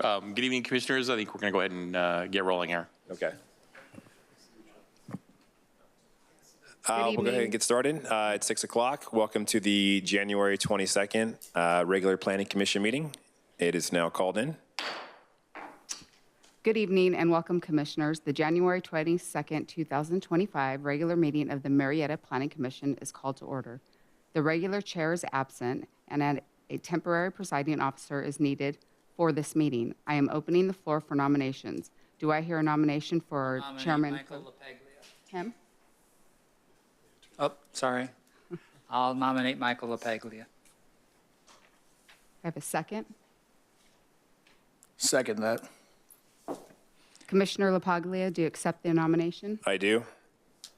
Good evening, Commissioners. I think we're going to go ahead and get rolling here. Okay. We'll go ahead and get started. It's 6 o'clock. Welcome to the January 22nd regular Planning Commission meeting. It is now called in. Good evening and welcome, Commissioners. The January 22nd, 2025 regular meeting of the Murrieta Planning Commission is called to order. The regular chair is absent and a temporary presiding officer is needed for this meeting. I am opening the floor for nominations. Do I hear a nomination for Chairman? Michael LaPaglia. Him? Oh, sorry. I'll nominate Michael LaPaglia. I have a second. Second that. Commissioner LaPaglia, do you accept the nomination? I do.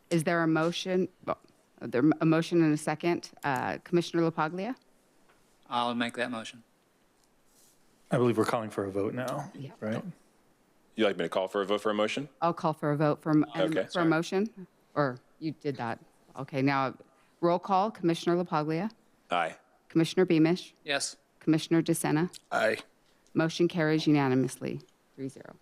Is there a motion? Well, a motion and a second. Commissioner LaPaglia? I'll make that motion. I believe we're calling for a vote now, Yeah. right? You'd like me to call for a vote for a motion? I'll call for a vote for Okay, a motion, or you did that. Okay, now roll call. Commissioner LaPaglia, Aye. Commissioner Beamish, Yes. Commissioner DeSena. Aye. Motion carries unanimously, 3-0.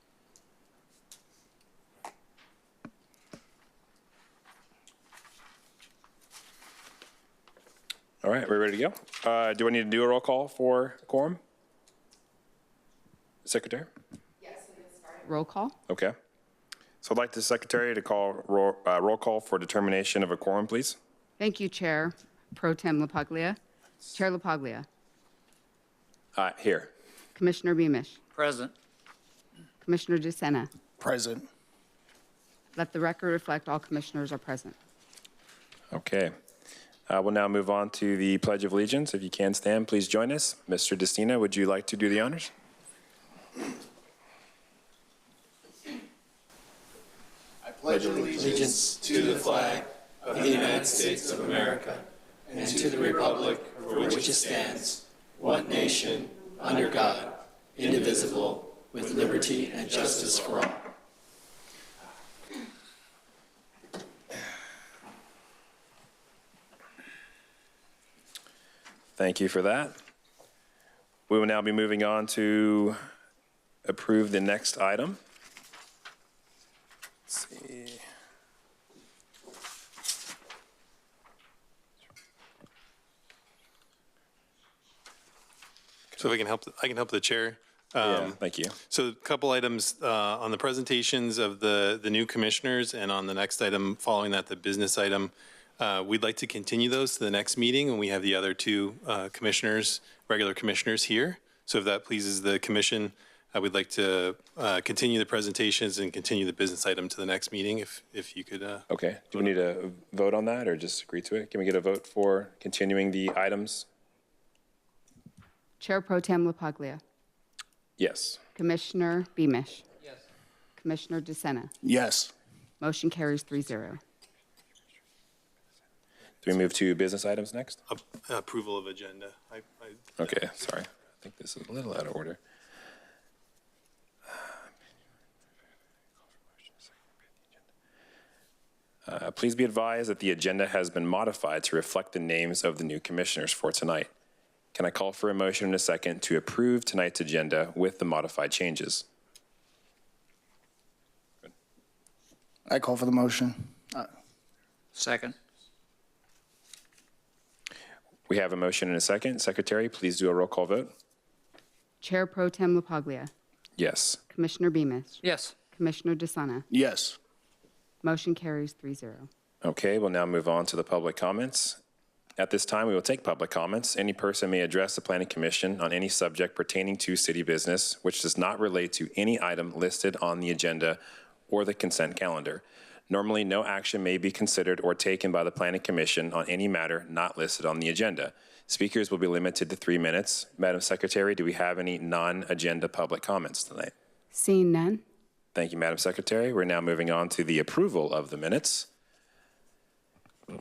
All right, we're ready to go. Do I need to do a roll call for quorum? Secretary? Roll call. Okay. So I'd like the secretary to call roll call for determination of a quorum, please. Thank you, Chair Pro Tem LaPaglia. Chair LaPaglia, Here. Commissioner Beamish, Present. Commissioner DeSena. Present. Let the record reflect all commissioners are present. Okay. We'll now move on to the Pledge of Allegiance. If you can stand, please join us. Mr. DeSena, would you like to do the honors? I pledge allegiance to the flag of the United States of America and to the republic for which it stands, one nation, under God, indivisible, with liberty and justice for all. Thank you for that. We will now be moving on to approve the next item. Let's see. So if I can help the chair. Yeah, thank you. So a couple items on the presentations of the new commissioners, and on the next item following that, the business item. We'd like to continue those to the next meeting when we have the other two commissioners, regular commissioners here. So if that pleases the commission, I would like to continue the presentations and continue the business item to the next meeting, if you could. Okay. Do we need a vote on that or just agree to it? Can we get a vote for continuing the items? Chair Pro Tem LaPaglia, Yes. Commissioner Beamish, Yes. Commissioner DeSena. Yes. Motion carries 3-0. Do we move to business items next? Approval of agenda. Okay, sorry. I think this is a little out of order. Please be advised that the agenda has been modified to reflect the names of the new commissioners for tonight. Can I call for a motion in a second to approve tonight's agenda with the modified changes? I call for the motion. Second. We have a motion in a second. Secretary, please do a roll call vote. Chair Pro Tem LaPaglia, Yes. Commissioner Beamish, Yes. Commissioner DeSena. Yes. Motion carries 3-0. Okay, we'll now move on to the public comments. At this time, we will take public comments. Any person may address the Planning Commission on any subject pertaining to city business, which does not relate to any item listed on the agenda or the consent calendar. Normally, no action may be considered or taken by the Planning Commission on any matter not listed on the agenda. Speakers will be limited to 3 minutes. Madam Secretary, do we have any non-agenda public comments tonight? Seeing none, Thank you, Madam Secretary. We're now moving on to the approval of the minutes.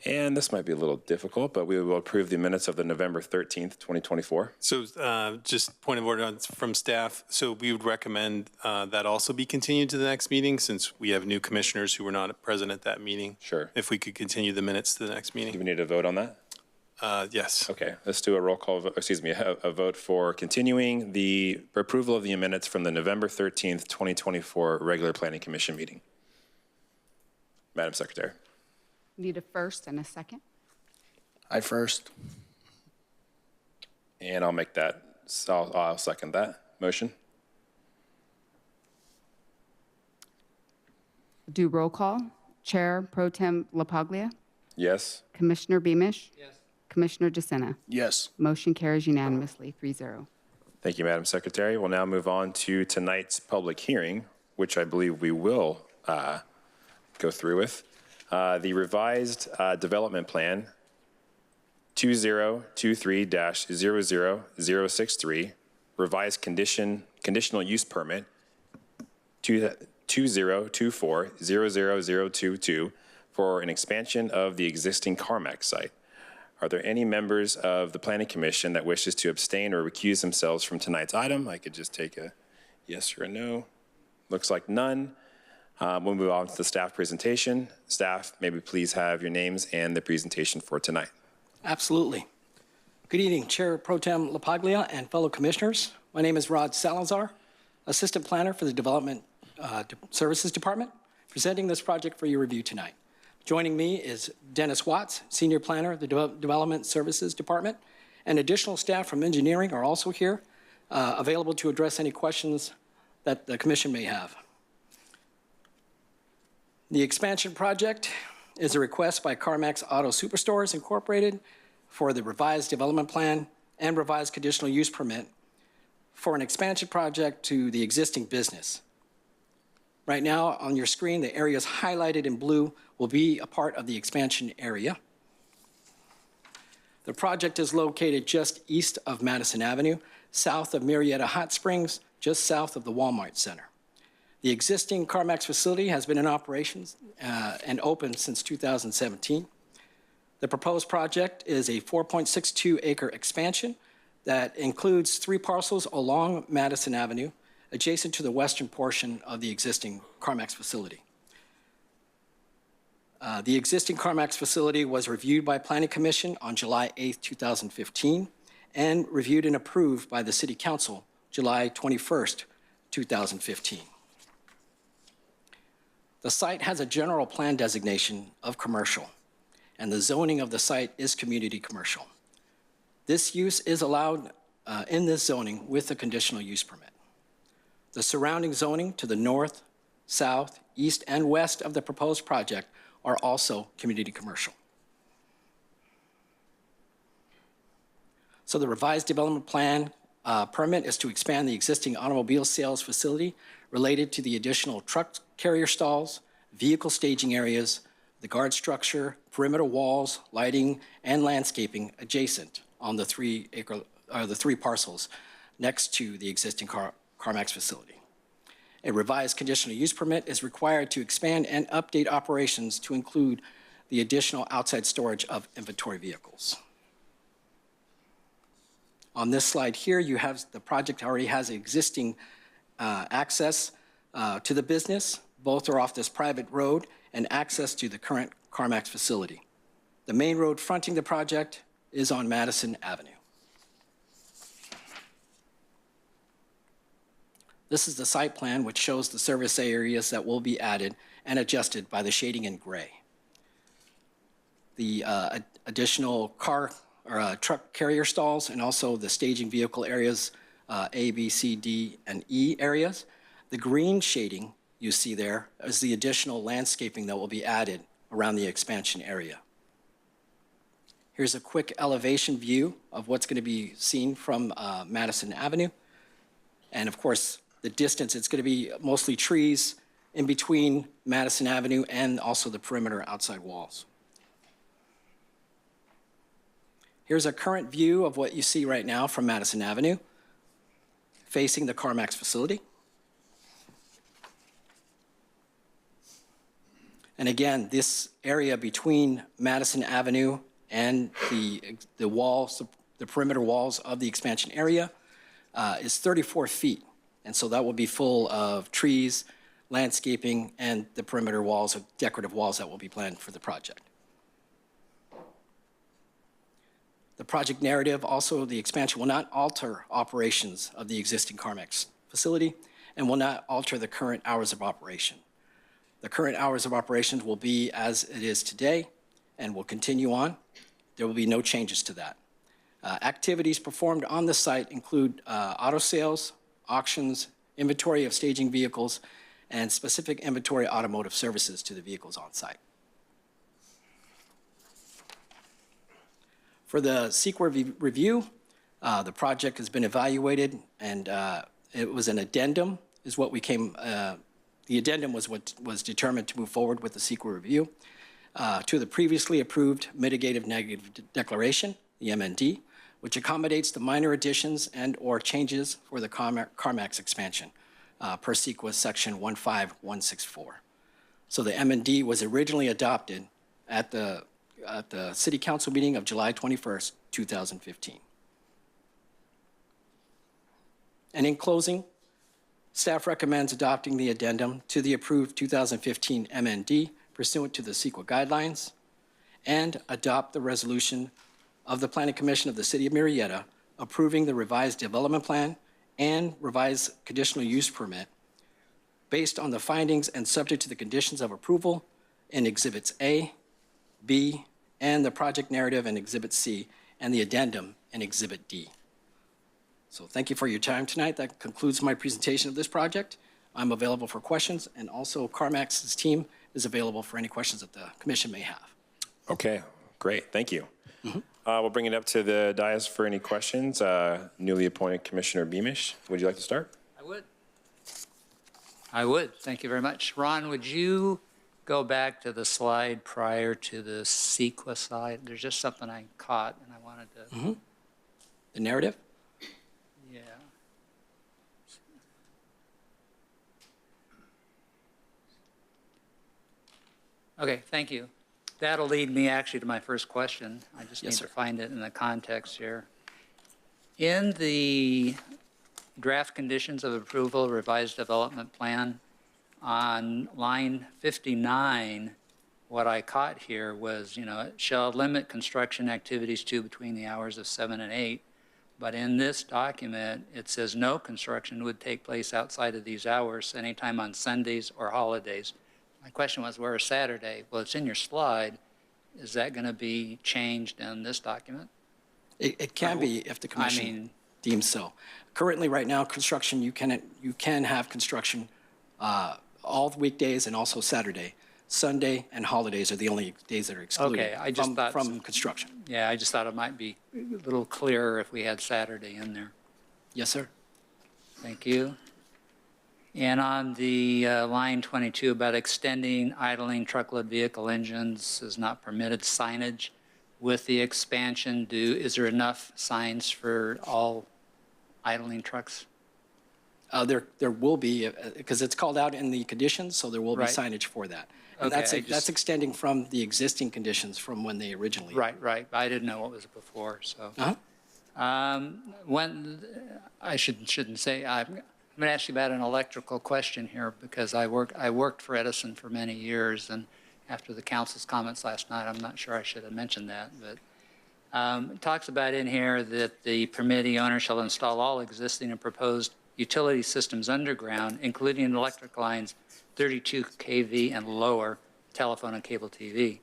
And this might be a little difficult, but we will approve the minutes of the November 13th, 2024. So just point of order from staff. So we would recommend that also be continued to the next meeting, since we have new commissioners who were not present at that meeting. Sure. If we could continue the minutes to the next Do meeting. we need to vote on that? Yes. Okay, let's do a roll call, a vote for continuing the approval of the minutes from the November 13th, 2024 regular Planning Commission meeting. Madam Secretary. Need a first and a second? I first. And I'll make that, so I'll second that motion. Do roll call. Chair Pro Tem LaPaglia, Yes? Commissioner Beamish, Yes. Commissioner DeSena. Yes. Motion carries unanimously, 3-0. Thank you, Madam Secretary. We'll now move on to tonight's public hearing, which I believe we will go through with. The revised development plan 2023-00063, revised conditional use permit 2024-00022 for an expansion of the existing Carmack site. Are there any members of the Planning Commission that wishes to abstain or recuse themselves from tonight's item? I could just take a yes or a no. Looks like none. We'll move on to the staff presentation. Staff, maybe please have your names and the presentation for tonight. Absolutely. Good evening, Chair Pro Tem LaPaglia and fellow commissioners. My name is Rod Salazar, Assistant Planner for the Development Services Department, presenting this project for your review tonight. Joining me is Dennis Watts, Senior Planner of the Development Services Department, and additional staff from engineering are also here, available to address any questions that the Commission may have. The expansion project is a request by CarMax Auto Superstores Incorporated for the revised development plan and revised conditional use permit for an expansion project to the existing business. Right now on your screen, the areas highlighted in blue will be a part of the expansion area. The project is located just east of Madison Avenue, south of Murrieta Hot Springs, just south of the Walmart Center. The existing CarMax facility has been in operations and open since 2017. The proposed project is a 4.62 acre expansion that includes 3 parcels along Madison Avenue, adjacent to the western portion of the existing CarMax facility. The existing CarMax facility was reviewed by Planning Commission on July 8, 2015, and reviewed and approved by the City Council July 21st, 2015. The site has a general plan designation of commercial, and the zoning of the site is community commercial. This use is allowed in this zoning with a conditional use permit. The surrounding zoning to the north, south, east, and west of the proposed project are also community commercial. So the revised development plan permit is to expand the existing automobile sales facility related to the additional truck carrier stalls, vehicle staging areas, the guard structure, perimeter walls, lighting, and landscaping adjacent on the 3 parcels next to the existing CarMax facility. A revised conditional use permit is required to expand and update operations to include the additional outside storage of inventory vehicles. On this slide here, you have the project already has existing access to the business. Both are off this private road and access to the current CarMax facility. The main road fronting the project is on Madison Avenue. This is the site plan, which shows the service areas that will be added and adjusted by the shading in gray. The additional truck carrier stalls and also the staging vehicle areas, A, B, C, D, and E areas. The green shading you see there is the additional landscaping that will be added around the expansion area. Here's a quick elevation view of what's going to be seen from Madison Avenue. And of course, the distance, it's going to be mostly trees in between Madison Avenue and also the perimeter outside walls. Here's a current view of what you see right now from Madison Avenue, facing the CarMax facility. And again, this area between Madison Avenue and the walls, the perimeter walls of the expansion area is 34 feet. And so that will be full of trees, landscaping, and the perimeter walls, decorative walls that will be planned for the project. The project narrative, also the expansion, will not alter operations of the existing CarMax facility and will not alter the current hours of operation. The current hours of operations will be as it is today and will continue on. There will be no changes to that. Activities performed on the site include auto sales, auctions, inventory of staging vehicles, and specific inventory automotive services to the vehicles on site. For the CEQA review, the project has been evaluated, and it was an addendum, is what we came, the addendum was what was determined to move forward with the CEQA review to the previously approved mitigative negative declaration, the MND, which accommodates the minor additions and/or changes for the CarMax expansion per CEQA section 15164. So the MND was originally adopted at the City Council meeting of July 21st, 2015. And in closing, staff recommends adopting the addendum to the approved 2015 MND pursuant to the CEQA guidelines and adopt the resolution of the Planning Commission of the City of Murrieta approving the revised development plan and revised conditional use permit based on the findings and subject to the conditions of approval in Exhibits A, B, and the project narrative in Exhibit C, and the addendum in Exhibit D. So thank you for your time tonight. That concludes my presentation of this project. I'm available for questions, and also CarMax's team is available for any questions that the commission may have. Okay, great, thank you. We'll bring it up to the dais for any questions. Newly appointed Commissioner Beamish, would you like to start? I would. Thank you very much. Ron, would you go back to the slide prior to the CEQA slide? There's just something I caught and I wanted to. The narrative? Yeah. Okay, thank you. That'll lead me actually to my first question. I just need Yes, to sir. find it in the context here. In the draft conditions of approval revised development plan, on line 59, what I caught here was, it shall limit construction activities to between the hours of 7 and 8. But in this document, it says no construction would take place outside of these hours anytime on Sundays or holidays. My question was, where is Saturday? Well, it's in your slide. Is that going to be changed in this document? It can be if the commission deems so. Currently, right now, construction, you can have construction all the weekdays and also Saturday. Sunday and holidays are the only days that are excluded Okay, I just thought from construction. Yeah, I just thought it might be a little clearer if we had Saturday in there. Yes, sir. Thank you. And on the line 22 about extending idling truckload vehicle engines is not permitted signage. With the expansion, is there enough signs for all idling trucks? There will be, because it's called out in the conditions, so there will be Right. signage for that. And Okay, that's extending from the existing conditions from when they originally. Right. I didn't know what was before, so. When I shouldn't say, I'm going to ask you about an electrical question here because I worked for Edison for many years, and after the council's comments last night, I'm not sure I should have mentioned that, but it talks about in here that the permittee owner shall install all existing and proposed utility systems underground, including electric lines 32 kV and lower, telephone and cable TV.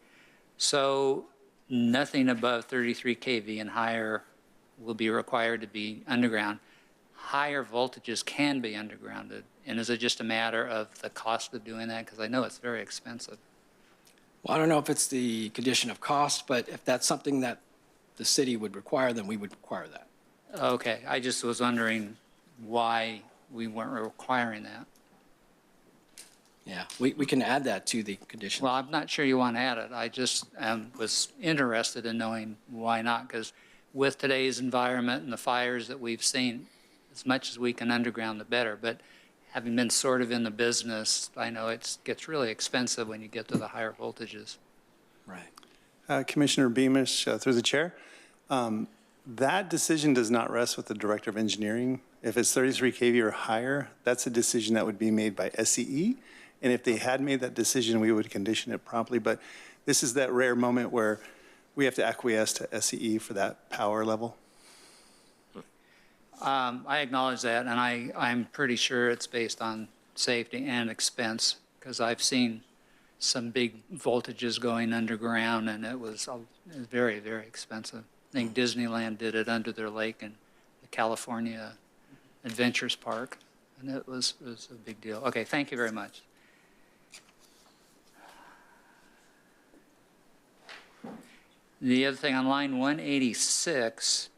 So nothing above 33 kV and higher will be required to be underground. Higher voltages can be undergrounded. And is it just a matter of the cost of doing that? Because I know it's very expensive. Well, I don't know if it's the condition of cost, but if that's something that the city would require, then we would require that. Okay, I just was wondering why we weren't requiring that. Yeah, we can add that to the condition. Well, I'm not sure you want to add it. I just was interested in knowing why not, because with today's environment and the fires that we've seen, as much as we can underground, the better. But having been sort of in the business, I know it gets really expensive when you get to the higher voltages. Right. Commissioner Beamish, through the chair, that decision does not rest with the Director of Engineering. If it's 33 kV or higher, that's a decision that would be made by SCE. And if they had made that decision, we would condition it promptly. But this is that rare moment where we have to acquiesce to SCE for that power level. I acknowledge that, and I'm pretty sure it's based on safety and expense, because I've seen some big voltages going underground, and it was very, very expensive. I think Disneyland did it under their lake in the California Adventures Park, and it was a big deal. Okay, thank you very much. The other thing on line 186,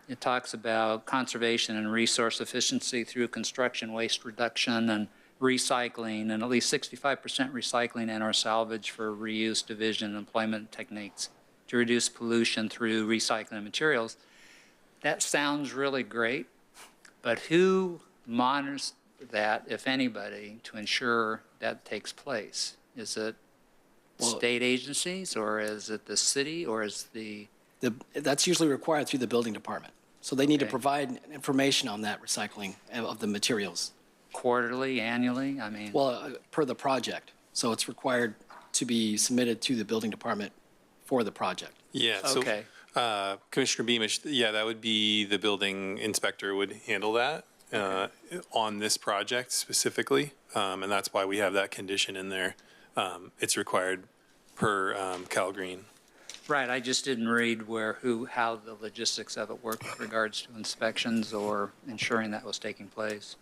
it talks about conservation and resource efficiency through construction waste reduction and recycling, and at least 65% recycling and or salvage for reuse, division, and employment techniques to reduce pollution through recycling materials. That sounds really great, but who monitors that, if anybody, to ensure that takes place? Is it state agencies, or is it the city, or is That's usually required through the building department. So they need to Okay. provide information on that recycling of the materials. quarterly, annually? I mean, Well, per the project. So it's required to be submitted to the building department for the project. Yeah, so, okay. Commissioner Beamish, yeah, that would be the building inspector would handle that on this project specifically. And that's why we have that condition in there. It's required per Cal Green. Right, I just didn't read how the logistics of it work with regards to inspections or ensuring that was taking place.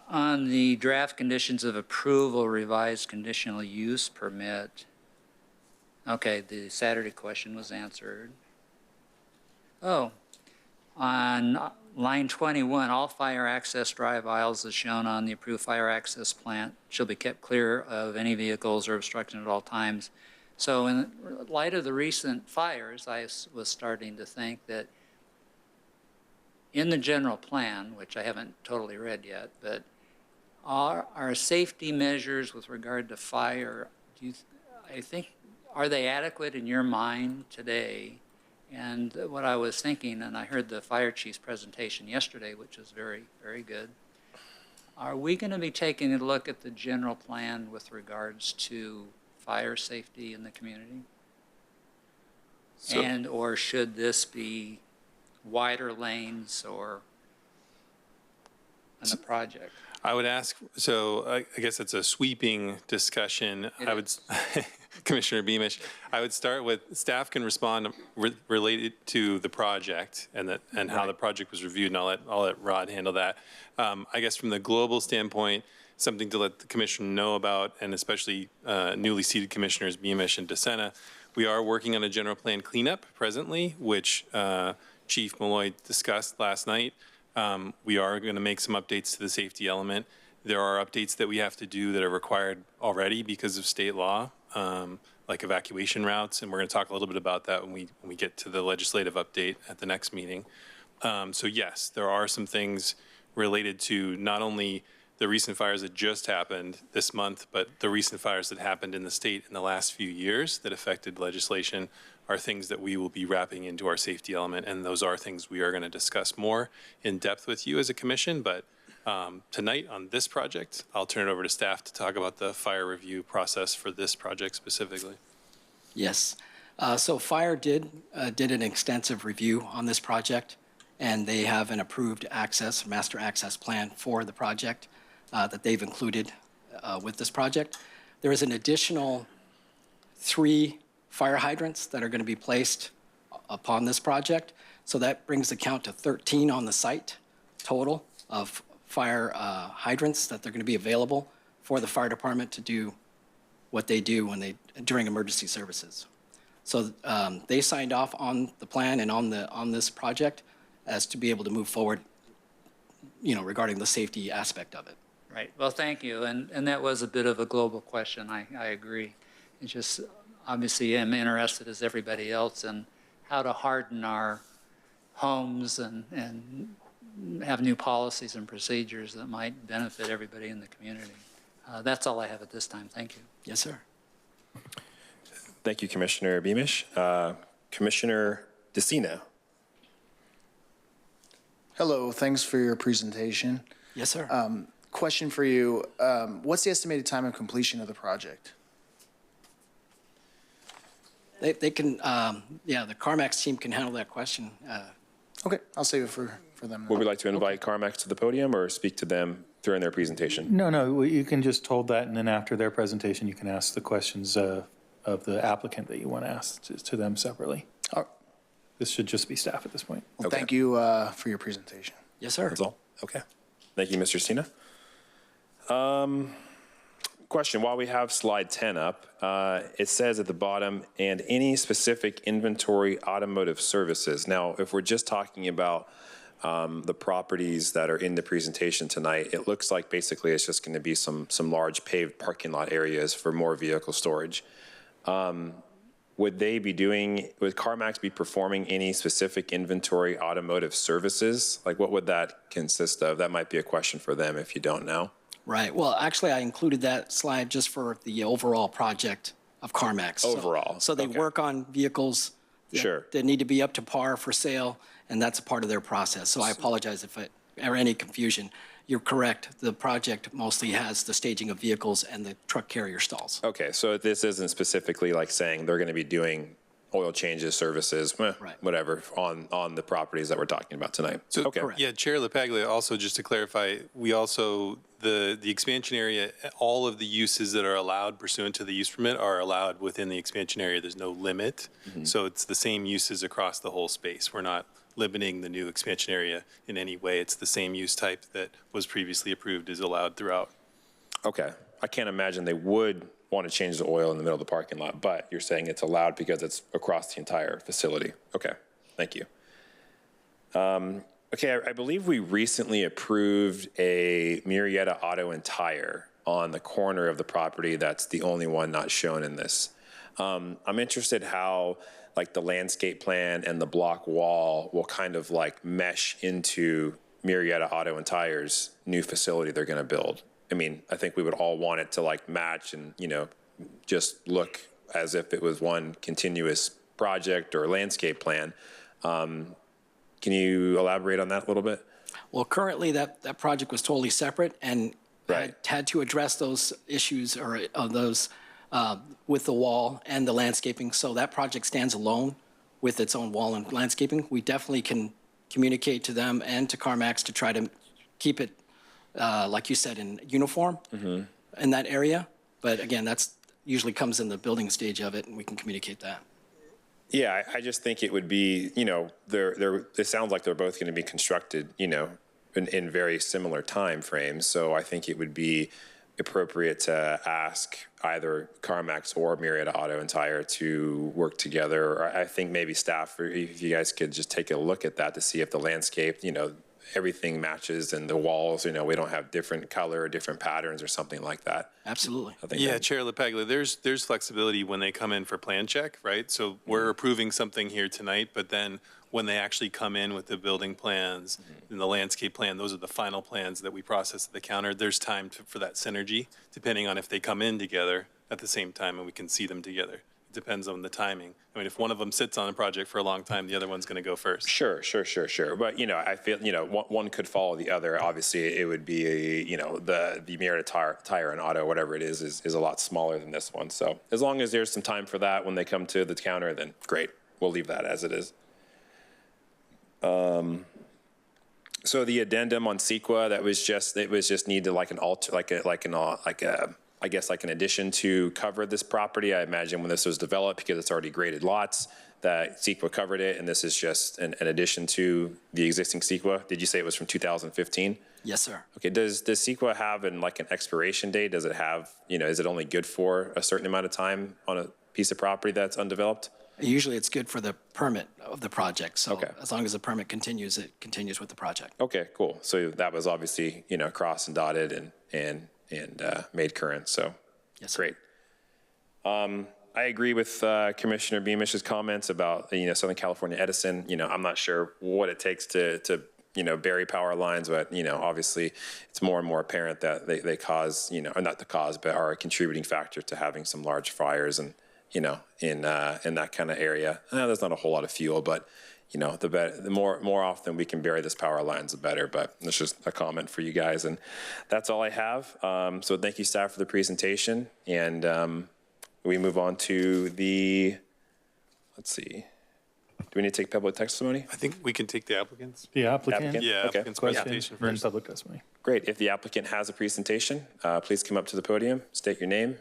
On the draft conditions of approval revised conditional use permit, okay, the Saturday question was answered. Oh, on line 21, all fire access drive aisles as shown on the approved fire access plan shall be kept clear of any vehicles or obstruction at all times. So in light of the recent fires, I was starting to think that in the general plan, which I haven't totally read yet, but are safety measures with regard to fire, are they adequate in your mind today? And what I was thinking, and I heard the fire chief's presentation yesterday, which was very, very good. Are we going to be taking a look at the general plan with regards to fire safety in the community? Or should this be wider lanes or in the project? I would ask, so I guess it's a sweeping discussion. Commissioner Beamish, I would start with staff can respond related to the project and how the project was reviewed, and I'll let Rod handle that. I guess from the global standpoint, something to let the commission know about, and especially newly seated commissioners Beamish and DeSena, we are working on a general plan cleanup presently, which Chief Malloy discussed last night. We are going to make some updates to the safety element. There are updates that we have to do that are required already because of state law, like evacuation routes, and we're going to talk a little bit about that when we get to the legislative update at the next meeting. So yes, there are some things related to not only the recent fires that just happened this month, but the recent fires that happened in the state in the last few years that affected legislation are things that we will be wrapping into our safety element, and those are things we are going to discuss more in depth with you as a commission. But tonight on this project, I'll turn it over to staff to talk about the fire review process for this project specifically. Yes. So Fire did an extensive review on this project, and they have an approved master access plan for the project that they've included with this project. There is an additional 3 fire hydrants that are going to be placed upon this project. So that brings the count to 13 on the site total of fire hydrants that they're going to be available for the fire department to do what they do during emergency services. So they signed off on the plan and on this project as to be able to move forward, regarding the safety aspect of it. Right. Well, thank you. And that was a bit of a global question. I agree. It's just, obviously, I'm interested as everybody else in how to harden our homes and have new policies and procedures that might benefit everybody in the community. That's all I have at this time. Thank you. Yes, sir. Thank you, Commissioner Beamish. Commissioner DeSena. Hello, thanks for your presentation. Yes, sir. Question for you, what's the estimated time of completion of the project? They can, the CarMax team can handle that question. Okay, I'll save it for them. Would we like to invite CarMax to the podium or speak to them during their presentation? No, you can just hold that, and then after their presentation, you can ask the questions of the applicant that you want to ask to them separately. Oh, This should just be staff at this point. well, Okay. thank you for your presentation. Yes, sir. That's all? Okay. Thank you, Mr. Sina. Question, while we have slide 10 up, it says at the bottom, and any specific inventory automotive services. Now, if we're just talking about the properties that are in the presentation tonight, it looks like basically it's just going to be some large paved parking lot areas for more vehicle storage. Would CarMax be performing any specific inventory automotive services? Like, what would that consist of? That might be a question for them if you don't know. Right. Well, actually, I included that slide just for the overall project of CarMax. Overall, So they okay. work on vehicles Sure. that need to be up to par for sale, and that's a part of their process. So I apologize if or any confusion. You're correct. The project mostly has the staging of vehicles and the truck carrier stalls. Okay, so this isn't specifically like saying they're going to be doing oil changes, services, Right. whatever, on the properties that we're talking about tonight. So, Okay. correct. yeah, Chair LaPaglia, also just to clarify, we also, the expansion area, all of the uses that are allowed pursuant to the use permit are allowed within the expansion area. There's no limit. So it's the same uses across the whole space. We're not limiting the new expansion area in any way. It's the same use type that was previously approved is allowed throughout. Okay, I can't imagine they would want to change the oil in the middle of the parking lot, but you're saying it's allowed because it's across the entire facility. Okay, thank you. Okay, I believe we recently approved a Murrieta Auto and Tire on the corner of the property. That's the only one not shown in this. I'm interested how like the landscape plan and the block wall will kind of like mesh into Murrieta Auto and Tire's new facility they're going to build. I mean, I think we would all want it to like match and, just look as if it was one continuous project or landscape plan. Can you elaborate on that a little bit? Well, currently, that project was totally separate and Right. had to address those issues or those with the wall and the landscaping. So that project stands alone with its own wall and landscaping. We definitely can communicate to them and to CarMax to try to keep it, like you said, in uniform in that area. But again, that's usually comes in the building stage of it, and we can communicate that. Yeah, I just think it would be, it sounds like they're both going to be constructed, in very similar time frames. So I think it would be appropriate to ask either CarMax or Murrieta Auto and Tire to work together. Or I think maybe staff, or if you guys could just take a look at that to see if the landscape, everything matches and the walls, we don't have different color or different patterns or something like that. Absolutely. I think Yeah, that- Chair LaPaglia, there's flexibility when they come in for plan check, right? So we're approving something here tonight, but then when they actually come in with the building plans and the landscape plan, those are the final plans that we process at the counter. There's time for that synergy, depending on if they come in together at the same time and we can see them together. It depends on the timing. I mean, if one of them sits on a project for a long time, the other one's going to go first. Sure. But, I feel, one could follow the other. Obviously, it would be, the Murrieta Tire and Auto, whatever it is a lot smaller than this one. So as long as there's some time for that when they come to the counter, then great. We'll leave that as it is. So the addendum on CEQA, it was just needed like an I guess like an addition to cover this property. I imagine when this was developed, because it's already graded lots, that CEQA covered it, and this is just an addition to the existing CEQA. Did you say it was from 2015? Yes, sir. Okay, does CEQA have an expiration date? Does it have, is it only good for a certain amount of time on a piece of property that's undeveloped? Usually it's good for the permit of the project. So Okay. as long as the permit continues, it continues with the project. Okay, cool. So that was obviously, crossed and dotted and made current, so Yes, sir. great. I agree with Commissioner Beamish's comments about, Southern California Edison. I'm not sure what it takes to bury power lines, but, obviously it's more and more apparent that they cause, or not the cause, but are a contributing factor to having some large fires and, in that kind of area. There's not a whole lot of fuel, but, the more often we can bury this power lines, the better. But it's just a comment for you guys, and that's all I have. So thank you, staff, for the presentation, and we move on to the let's see. Do we need to take public testimony? I think we can take the applicants. The applicant. Applicant? Yeah, Okay. applicant's Question, presentation and then first. public testimony. Great. If the applicant has a presentation, please come up to the podium, state your name.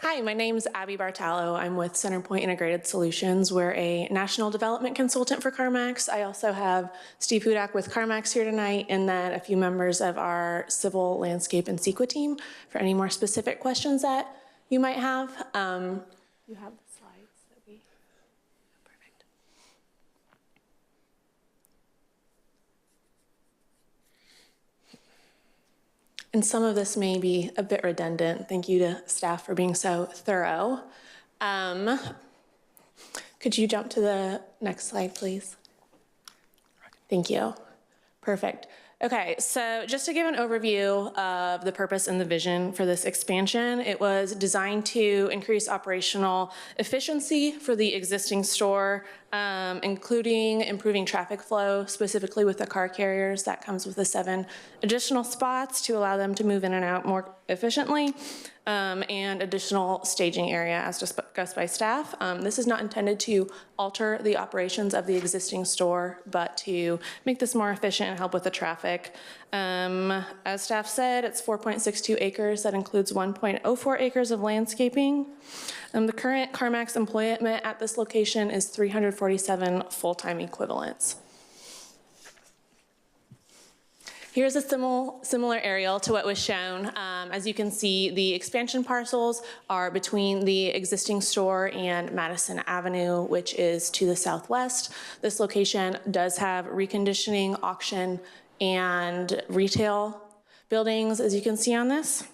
Hi, my name is Abby Bartalo. I'm with Centerpoint Integrated Solutions. We're a national development consultant for CarMax. I also have Steve Hudak with CarMax here tonight, and then a few members of our civil, landscape, and CEQA team for any more specific questions that you might have. You have the slides. That'd be perfect. And some of this may be a bit redundant. Thank you to staff for being so thorough. Could you jump to the next slide, please? Thank you. Perfect. Okay, so just to give an overview of the purpose and the vision for this expansion, it was designed to increase operational efficiency for the existing store, including improving traffic flow, specifically with the car carriers. That comes with the 7 additional spots to allow them to move in and out more efficiently, and additional staging area as discussed by staff. This is not intended to alter the operations of the existing store, but to make this more efficient and help with the traffic. As staff said, it's 4.62 acres. That includes 1.04 acres of landscaping. The current CarMax employment at this location is 347 full-time equivalents. Here's a similar aerial to what was shown. As you can see, the expansion parcels are between the existing store and Madison Avenue, which is to the southwest. This location does have reconditioning, auction, and retail buildings, as you can see on this.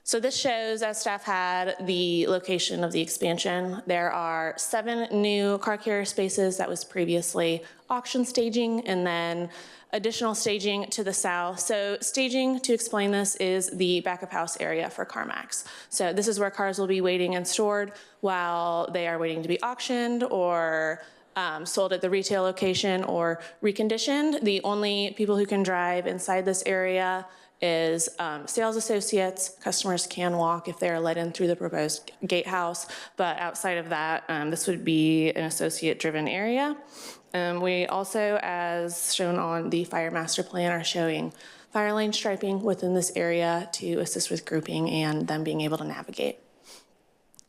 So this shows, as staff had, the location of the expansion. There are 7 new car carrier spaces that was previously auction staging, and then additional staging to the south. So staging, to explain this, is the back of house area for CarMax. So this is where cars will be waiting and stored while they are waiting to be auctioned or sold at the retail location or reconditioned. The only people who can drive inside this area is sales associates. Customers can walk if they're let in through the proposed gatehouse, but outside of that, this would be an associate-driven area. We also, as shown on the fire master plan, are showing fire lane striping within this area to assist with grouping and them being able to navigate.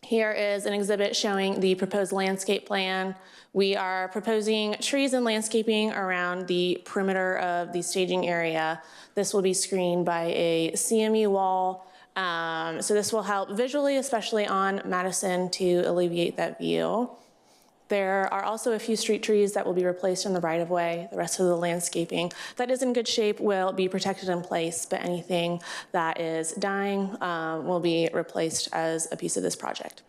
Here is an exhibit showing the proposed landscape plan. We are proposing trees and landscaping around the perimeter of the staging area. This will be screened by a CMU wall. So this will help visually, especially on Madison, to alleviate that view. There are also a few street trees that will be replaced in the right-of-way. The rest of the landscaping that is in good shape will be protected in place, but anything that is dying will be replaced as a piece of this project.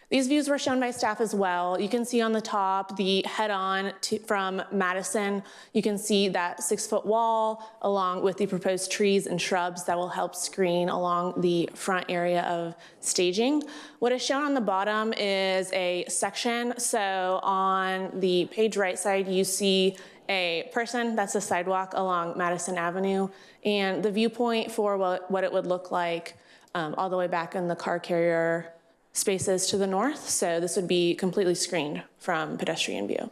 These views were shown by staff as well. You can see on the top the head-on from Madison. You can see that 6-foot wall along with the proposed trees and shrubs that will help screen along the front area of staging. What is shown on the bottom is a section. So on the page right side, you see a person, that's a sidewalk along Madison Avenue, and the viewpoint for what it would look like all the way back in the car carrier spaces to the north. So this would be completely screened from pedestrian view.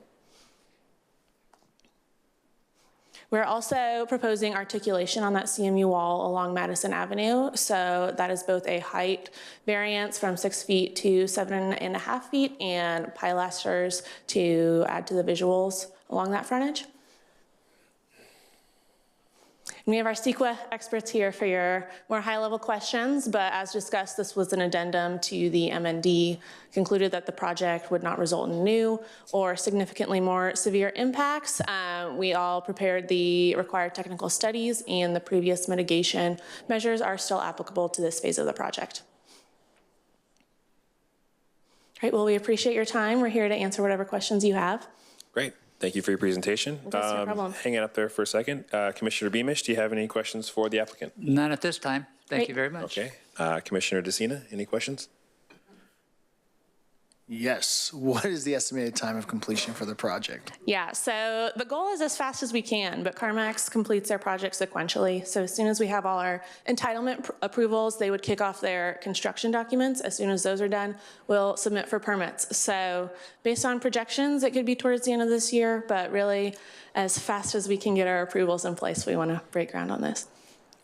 We're also proposing articulation on that CMU wall along Madison Avenue. So that is both a height variance from 6 feet to 7.5 feet and pilasters to add to the visuals along that frontage. And we have our CEQA experts here for your more high-level questions, but as discussed, this was an addendum to the MND, concluded that the project would not result in new or significantly more severe impacts. We all prepared the required technical studies, and the previous mitigation measures are still applicable to this phase of the project. All right, well, we appreciate your time. We're here to answer whatever questions you have. Great. Thank you for your presentation. Yes, no problem. Hang it up there for a second. Commissioner Beamish, do you have any questions for the applicant? None at this time. Thank Great. you very much. Okay. Commissioner DeCina, any questions? Yes. What is the estimated time of completion for the project? Yeah, so the goal is as fast as we can, but CarMax completes their project sequentially. So as soon as we have all our entitlement approvals, they would kick off their construction documents. As soon as those are done, we'll submit for permits. So based on projections, it could be towards the end of this year, but really as fast as we can get our approvals in place, we want to break ground on this.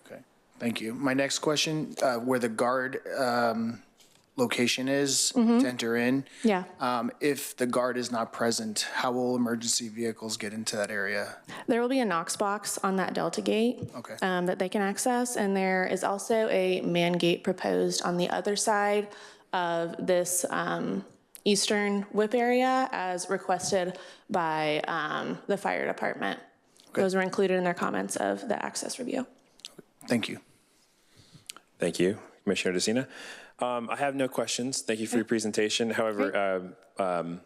Okay, thank you. My next question, where the guard location is to enter in. Yeah. If the guard is not present, how will emergency vehicles get into that area? There will be a Knox box on that Delta gate Okay. that they can access, and there is also a man gate proposed on the other side of this eastern whip area as requested by the fire department. Okay. Those were included in their comments of the access review. Thank you. Thank you, Commissioner DeCina. I have no questions. Thank you for your presentation. However, I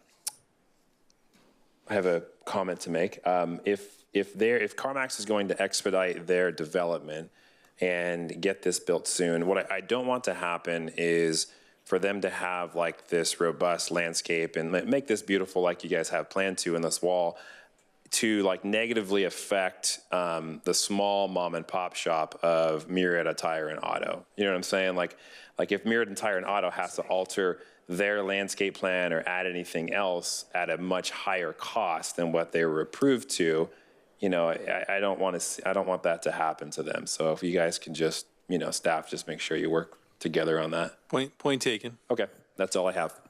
have a comment to make. If CarMax is going to expedite their development and get this built soon, what I don't want to happen is for them to have like this robust landscape and make this beautiful like you guys have planned to in this wall, to like negatively affect the small mom and pop shop of Murrieta Tire and Auto. You know what I'm saying? Like if Murrieta Tire and Auto has to alter their landscape plan or add anything else at a much higher cost than what they were approved to, you know, I don't want that to happen to them. So if you guys can just, you know, staff, just make sure you work together on that. Point taken. Okay, that's all I have.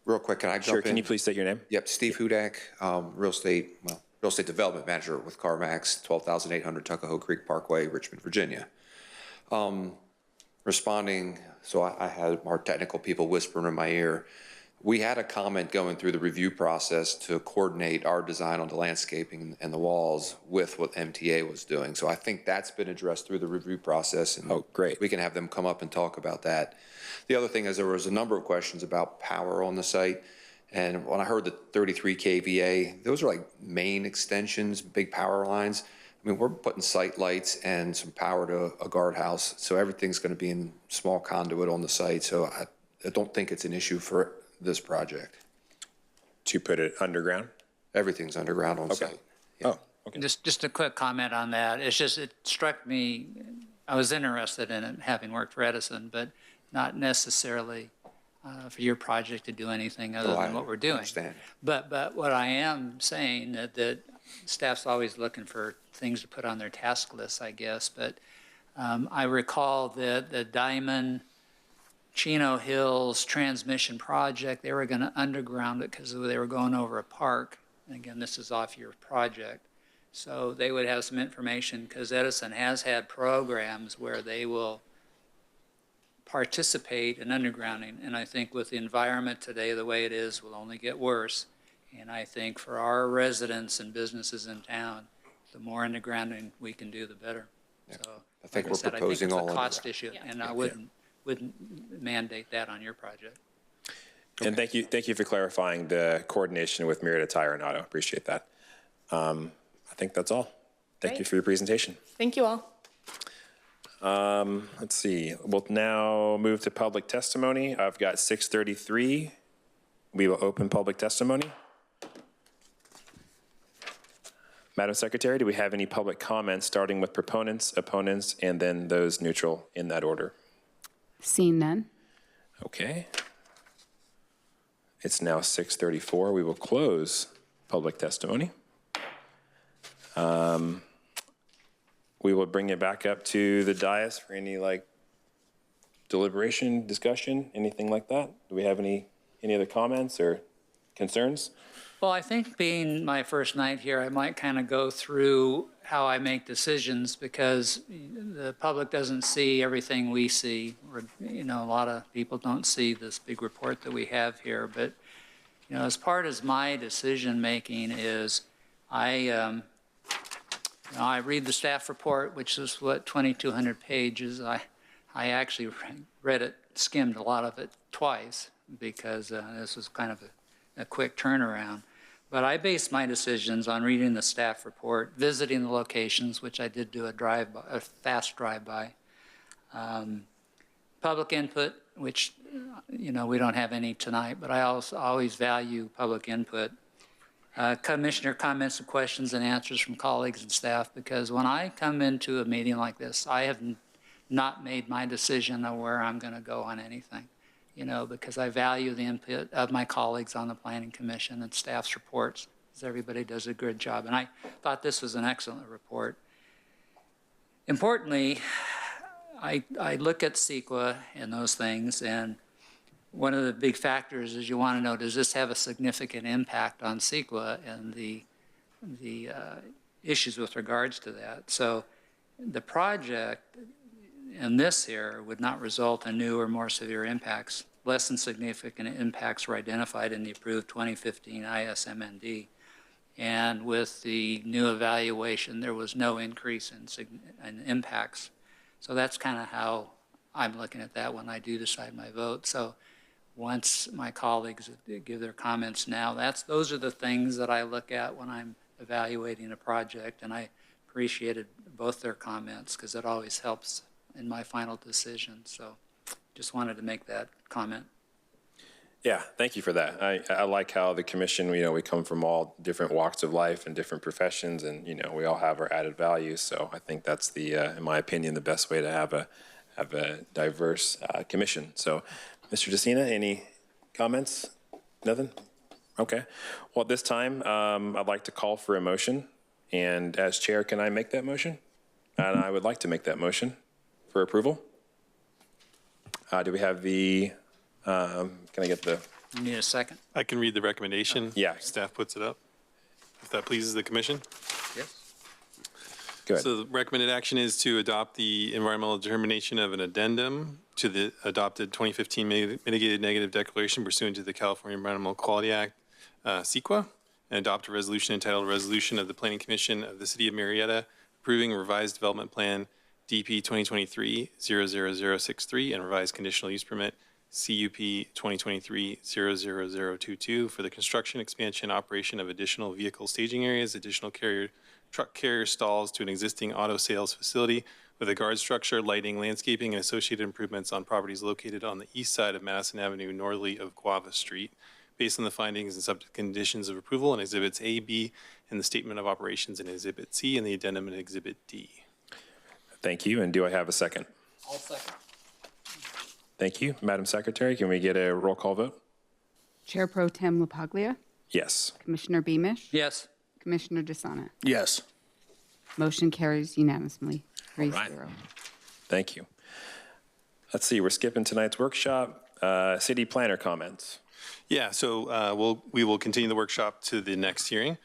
Real quick, can I jump in? Sure, can you please state your name? Yep, Steve Hudak, real estate development manager with CarMax, 12,800 Tuckahoe Creek Parkway, Richmond, Virginia. Responding, so I had our technical people whispering in my ear. We had a comment going through the review process to coordinate our design on the landscaping and the walls with what MTA was doing. So I think that's been addressed through the review process. And oh, great. We can have them come up and talk about that. The other thing is there was a number of questions about power on the site. And when I heard the 33 kVA, those are like main extensions, big power lines. I mean, we're putting site lights and some power to a guardhouse. So everything's going to be in small conduit on the site. So I don't think it's an issue for this project. To put it underground? Everything's underground on site. Yeah. Oh, okay. Just a quick comment on that. It's just, it struck me, I was interested in it, having worked for Edison, but not necessarily for your project to do anything other than what we're doing. Understand. But what I am saying that staff's always looking for things to put on their task list, I guess. But I recall that the Diamond Chino Hills transmission project, they were going to underground it because they were going over a park. And again, this is off your project. So they would have some information because Edison has had programs where they will participate in undergrounding. And I think with the environment today, the way it is, will only get worse. And I think for our residents and businesses in town, the more undergrounding we can do, the better. Yeah. So I think like we're said, proposing I all think it's a cost underground. issue, and I wouldn't mandate that on your project. And thank you for clarifying the coordination with Murrieta Tire and Auto. Appreciate that. I think that's all. Thank you for your presentation. Thank you all. Let's see. We'll now move to public testimony. I've got 6:33. We will open public testimony. Madam Secretary, do we have any public comments, starting with proponents, opponents, and then those neutral in that order? Seeing none. Okay. It's now 6:34. We will close public testimony. We will bring it back up to the dais for any deliberation, discussion, anything like that. Do we have any other comments or concerns? Well, I think being my first night here, I might kind of go through how I make decisions because the public doesn't see everything we see. Or, a lot of people don't see this big report that we have here. But, as part of my decision making is I read the staff report, which is 2,200 pages. I actually read it, skimmed a lot of it twice because this was kind of a quick turnaround. But I base my decisions on reading the staff report, visiting the locations, which I did do a fast drive-by, Public input, which, we don't have any tonight, but I also always value public input. Commissioner comments and questions and answers from colleagues and staff, because when I come into a meeting like this, I have not made my decision of where I'm going to go on anything, because I value the input of my colleagues on the Planning Commission and staff's reports, because everybody does a good job. And I thought this was an excellent report. Importantly, I look at CEQA and those things, and one of the big factors is you want to know, does this have a significant impact on CEQA and the issues with regards to that? So the project in this here would not result in new or more severe impacts. Less than significant impacts were identified in the approved 2015 ISMND. And with the new evaluation, there was no increase in impacts. So that's kind of how I'm looking at that when I do decide my vote. So once my colleagues give their comments now, those are the things that I look at when I'm evaluating a project, and I appreciated both their comments because it always helps in my final decision. So just wanted to make that comment. Yeah, thank you for that. I like how the commission, we come from all different walks of life and different professions, and, we all have our added values. So I think that's in my opinion, the best way to have a diverse commission. So, Mr. DeSena, any comments? Nothing? Okay. Well, at this time, I'd like to call for a motion. And as chair, can I make that motion? And I would like to make that motion for approval. Do we have the, can I get the? You need a second? I can read the recommendation. Yeah. Staff puts it up, if that pleases the commission. Yes. Go ahead. So the recommended action is to adopt the environmental determination of an addendum to the adopted 2015 mitigated negative declaration pursuant to the California Environmental Quality Act, CEQA, and adopt a resolution entitled Resolution of the Planning Commission of the City of Murrieta approving a revised development plan DP 2023-00063 and revised conditional use permit CUP 2023-00022 for the construction, expansion, operation of additional vehicle staging areas, additional truck carrier stalls to an existing auto sales facility with a guard structure, lighting, landscaping, and associated improvements on properties located on the east side of Madison Avenue, northerly of Guava Street, based on the findings and subject conditions of approval in Exhibits A, B, and the Statement of Operations in Exhibit C, and the addendum in Exhibit D. Thank you. And do I have a second? I'll second. Thank you. Madam Secretary, can we get a roll call vote? Chair Pro Tem LaPaglia, Yes. Commissioner Beamish, Yes. Commissioner DeSena. Yes. Motion carries unanimously, 3-0. right. Thank you. Let's see, we're skipping tonight's workshop. City planner comments. Yeah, so we will continue the workshop to the next hearing.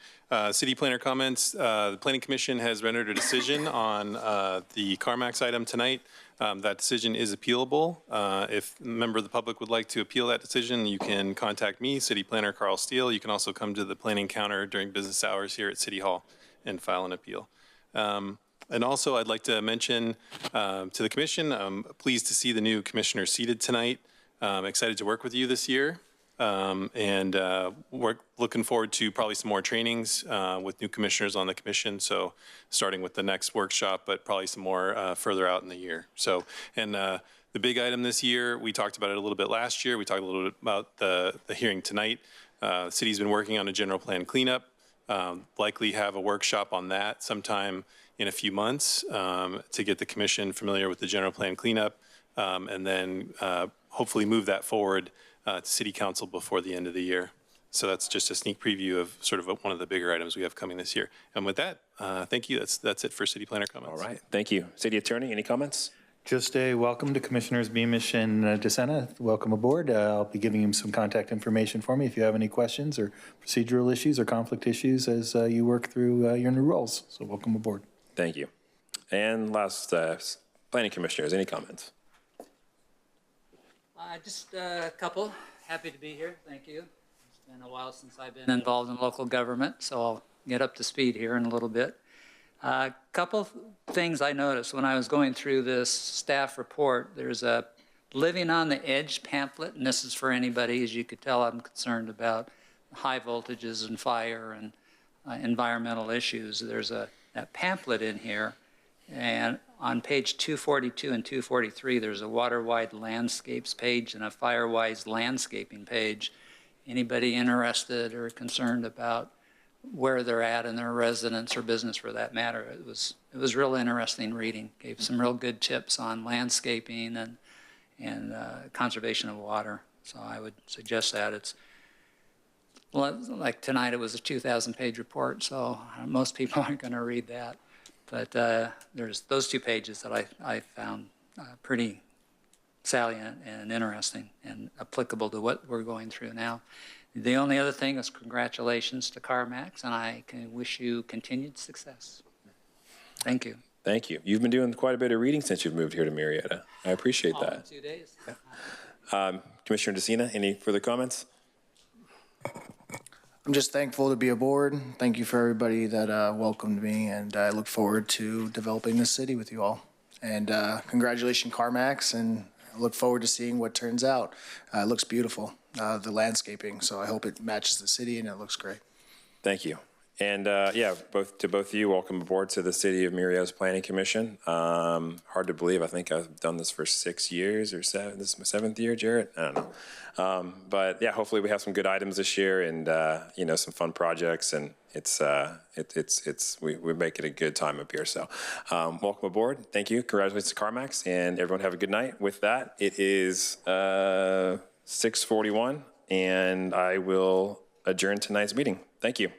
City planner comments, the Planning Commission has rendered a decision on the CarMax item tonight. That decision is appealable. If a member of the public would like to appeal that decision, you can contact me, City Planner Carl Steele. You can also come to the planning counter during business hours here at City Hall and file an appeal. And also, I'd like to mention to the commission, I'm pleased to see the new commissioner seated tonight. I'm excited to work with you this year. And we're looking forward to probably some more trainings with new commissioners on the commission. So starting with the next workshop, but probably some more further out in the year. So, and the big item this year, we talked about it a little bit last year. We talked a little bit about the hearing tonight. The city's been working on a general plan cleanup. Likely have a workshop on that sometime in a few months to get the commission familiar with the general plan cleanup, and then hopefully move that forward to City Council before the end of the year. So that's just a sneak preview of sort of one of the bigger items we have coming this year. And with that, thank you. That's it for City Planner comments. All right, thank you. City Attorney, any comments? Just a welcome to Commissioners Beamish and DeSena. Welcome aboard. I'll be giving you some contact information for me if you have any questions or procedural issues or conflict issues as you work through your new roles. So welcome aboard. Thank you. And last, Planning Commissioners, any comments? Just a couple. Happy to be here. Thank you. It's been a while since I've been involved in local government, so I'll get up to speed here in a little bit. A couple things I noticed when I was going through this staff report. There's a Living on the Edge pamphlet, and this is for anybody. As you could tell, I'm concerned about high voltages and fire and environmental issues. There's that pamphlet in here, and on page 242 and 243, there's a water-wide landscapes page and a fire-wise landscaping page. Anybody interested or concerned about where they're at in their residence or business for that matter? It was real interesting reading. Gave some real good tips on landscaping and conservation of water. So I would suggest that. It's like tonight, it was a 2,000-page report, so most people aren't going to read that. But there's those 2 pages that I found pretty salient and interesting and applicable to what we're going through now. The only other thing is congratulations to CarMax, and I can wish you continued success. Thank you. Thank you. You've been doing quite a bit of reading since you've moved here to Murrieta. I appreciate All in that. 2 days. Commissioner DeCina, any further comments? I'm just thankful to be aboard. Thank you for everybody that welcomed me, and I look forward to developing this city with you all. And congratulations, CarMax, and I look forward to seeing what turns out. It looks beautiful, the landscaping, so I hope it matches the city and it looks great. Thank you. And yeah, both of you, welcome aboard to the City of Murrieta's Planning Commission. Hard to believe. I think I've done this for 6 years or 7. This is my 7th year, Jarrett. I don't know. But yeah, hopefully we have some good items this year and you know, some fun projects, and we make it a good time up here. So welcome aboard. Thank you. Congratulations to CarMax, and everyone have a good night. With that, it is 6:41, and I will adjourn tonight's meeting. Thank you.